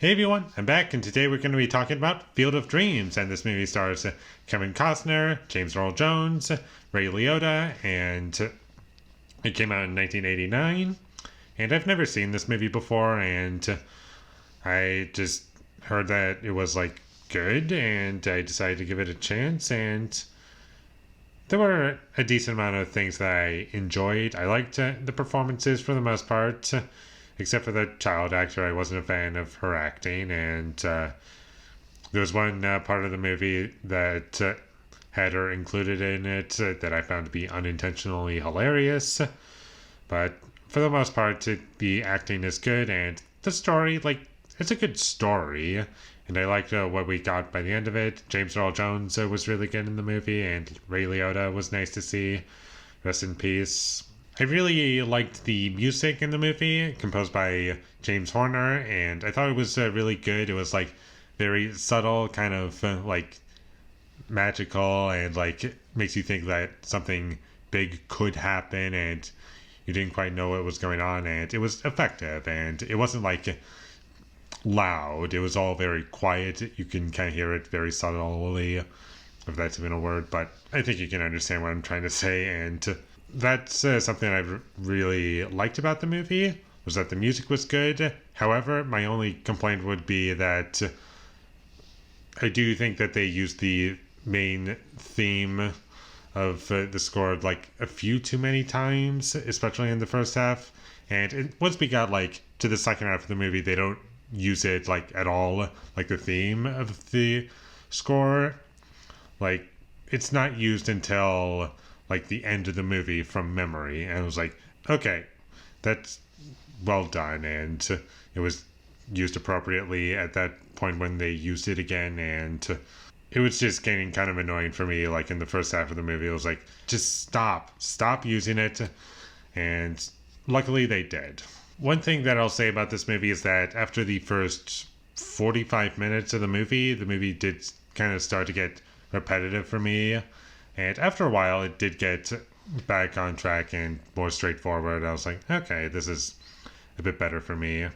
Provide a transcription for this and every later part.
Hey everyone, I'm back, and today we're going to be talking about Field of Dreams, and this movie stars Kevin Costner, James Earl Jones, Ray Liotta, and it came out in 1989, and I've never seen this movie before, and I just heard that it was good, and I decided to give it a chance, and there were a decent amount of things that I enjoyed. I liked the performances for the most part. Except for the child actor, I wasn't a fan of her acting, and there was one part of the movie that had her included in it that I found to be unintentionally hilarious. But for the most part, the acting is good, and the story, it's a good story, and I liked what we got by the end of it. James Earl Jones was really good in the movie, and Ray Liotta was nice to see. Rest in peace. I really liked the music in the movie, composed by James Horner, and I thought it was really good. It was very subtle, kind of magical, and makes you think that something big could happen, and you didn't quite know what was going on, and it was effective, and it wasn't loud. It was all very quiet. You can kind of hear it very subtly, if that's even a word, but I think you can understand what I'm trying to say, and that's something I really liked about the movie, was that the music was good. However, my only complaint would be that I do think that they used the main theme of the score a few too many times, especially in the first half. And once we got to the second half of the movie, they don't use it at all, the theme of the score. It's not used until the end of the movie from memory, and I was okay, that's well done, and it was used appropriately at that point when they used it again, and it was just getting kind of annoying for me. In the first half of the movie, it was just stop using it, and luckily they did. One thing that I'll say about this movie is that after the first 45 minutes of the movie did kind of start to get repetitive for me. And after a while, it did get back on track and more straightforward. I was okay, this is a bit better for me.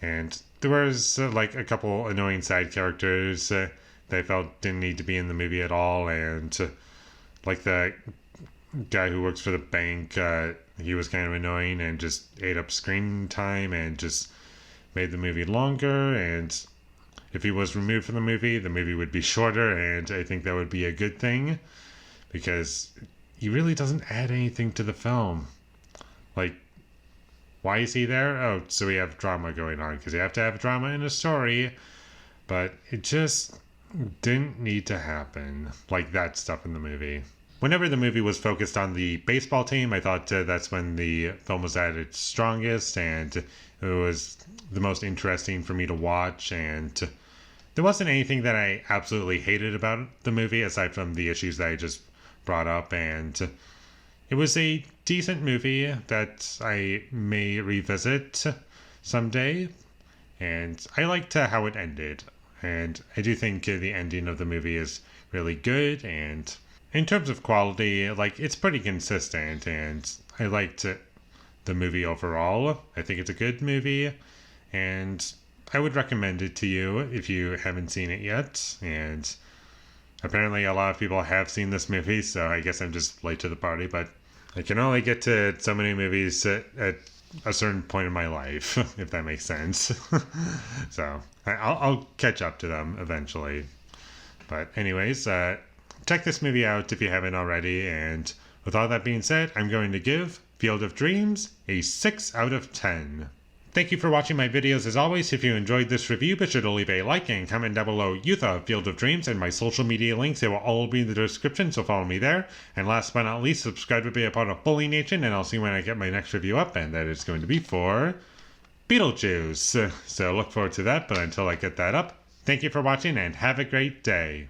And there was a couple annoying side characters that I felt didn't need to be in the movie at all. And the guy who works for the bank, he was kind of annoying and just ate up screen time and just made the movie longer. And if he was removed from the movie would be shorter, and I think that would be a good thing, because he really doesn't add anything to the film. Why is he there? Oh, so we have drama going on, because you have to have drama in a story, but it just didn't need to happen, that stuff in the movie. Whenever the movie was focused on the baseball team, I thought that's when the film was at its strongest, and it was the most interesting for me to watch, and there wasn't anything that I absolutely hated about the movie, aside from the issues that I just brought up, and it was a decent movie that I may revisit someday, and I liked how it ended, and I do think the ending of the movie is really good, and in terms of quality, it's pretty consistent, and I liked the movie overall. I think it's a good movie, and I would recommend it to you if you haven't seen it yet, and apparently a lot of people have seen this movie, so I guess I'm just late to the party, but I can only get to so many movies at a certain point in my life, if that makes sense. So I'll catch up to them eventually. But anyways, check this movie out if you haven't already, and with all that being said, I'm going to give Field of Dreams a 6 out of 10. Thank you for watching my videos. As always, if you enjoyed this review, be sure to leave a like and comment down below you thought of Field of Dreams, and my social media links. They will all be in the description, so follow me there. And last but not least, subscribe to be a part of Foley Nation, and I'll see when I get my next review up, and that is going to be for Beetlejuice. So look forward to that, but until I get that up, thank you for watching, and have a great day.